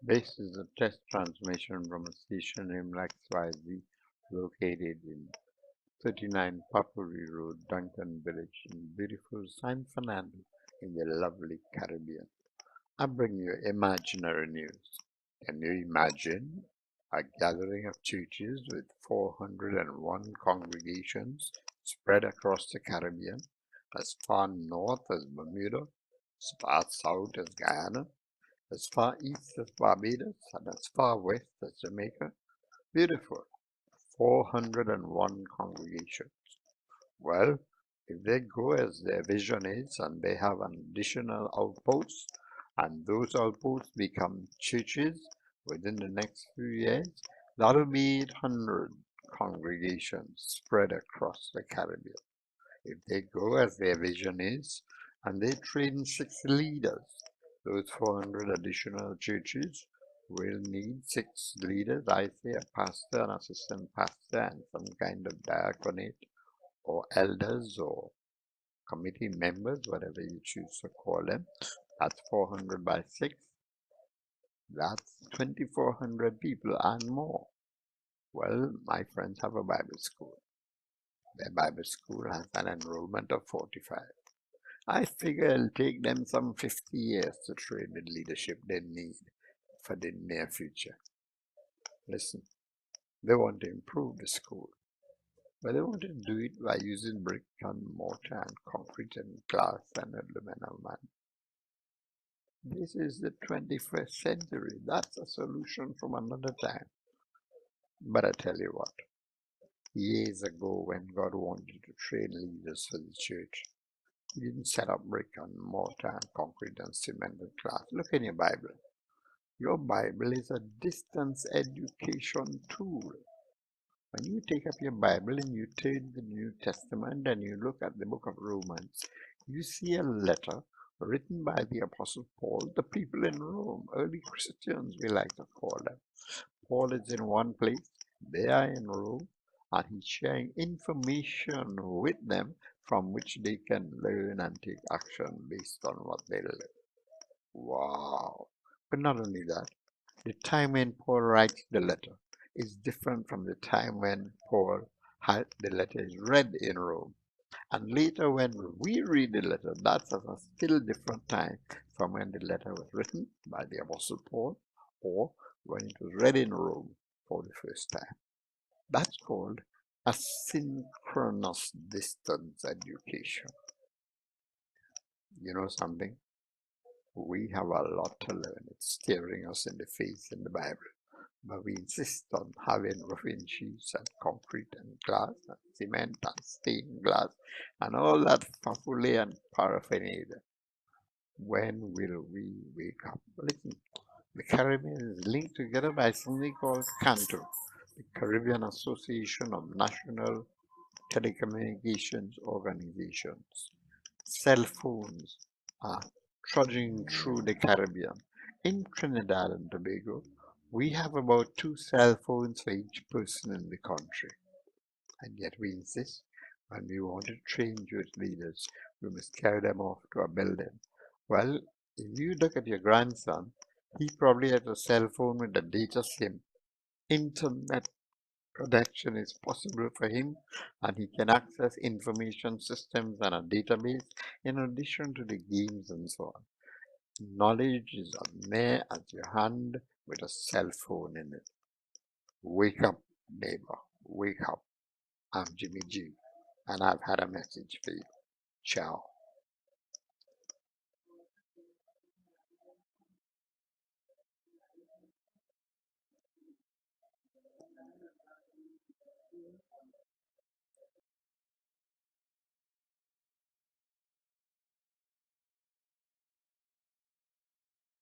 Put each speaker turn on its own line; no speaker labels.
This is a test transmission from a station named XYZ located in 39 Papuri Road, Duncan Village in beautiful San Fernando in the lovely Caribbean. I bring you imaginary news. Can you imagine a gathering of churches with 401 congregations spread across the Caribbean, as far north as Bermuda, as far south as Guyana, as far east as Barbados, and as far west as Jamaica? Beautiful. 401 congregations. Well, if they go as their vision is and they have an additional outpost, and those outposts become churches within the next few years, that'll be 800 congregations spread across the Caribbean. If they go as their vision is and they train 6 leaders, those 400 additional churches will need 6 leaders. I say a pastor, an assistant pastor, and some kind of diaconate or elders or committee members, whatever you choose to call them. That's 400 by 6. That's 2,400 people and more. Well, my friends have a Bible school. Their Bible school has an enrollment of 45. I figure it'll take them some 50 years to train the leadership they need for the near future. Listen, they want to improve the school, but they want to do it by using brick and mortar and concrete and glass and aluminum. This is the 21st century. That's a solution from another time. But I tell you what, years ago when God wanted to train leaders for the church, He didn't set up brick and mortar and concrete and cement and glass. Look in your Bible. Your Bible is a distance education tool. When you take up your Bible and you turn the New Testament and you look at the book of Romans, you see a letter written by the Apostle Paul, the people in Rome, early Christians we like to call them. Paul is in one place, they are in Rome, and he's sharing information with them from which they can learn and take action based on what they learn. Wow! But not only that, the time when Paul writes the letter is different from the time when Paul had the letter is read in Rome. And later when we read the letter, that's at a still different time from when the letter was written by the Apostle Paul or when it was read in Rome for the first time. That's called asynchronous distance education. You know something? We have a lot to learn. It's staring us in the face in the Bible. But we insist on having roofing sheets and concrete and glass and cement and stained glass and all that fafule and paraphernalia. When will we wake up? Listen, the Caribbean is linked together by something called CANTO, the Caribbean Association of National Telecommunications Organizations. Cell phones are trudging through the Caribbean. In Trinidad and Tobago, we have about 2 cell phones for each person in the country. And yet we insist when we want to train youth leaders, we must carry them off to a building. Well, if you look at your grandson, he probably has a cell phone with a data SIM. Internet connection is possible for him, and he can access information systems and a database in addition to the games and so on. Knowledge is as near as your hand with a cell phone in it. Wake up, neighbor, wake up. I'm Jimmy G, and I've had a message for you. Ciao.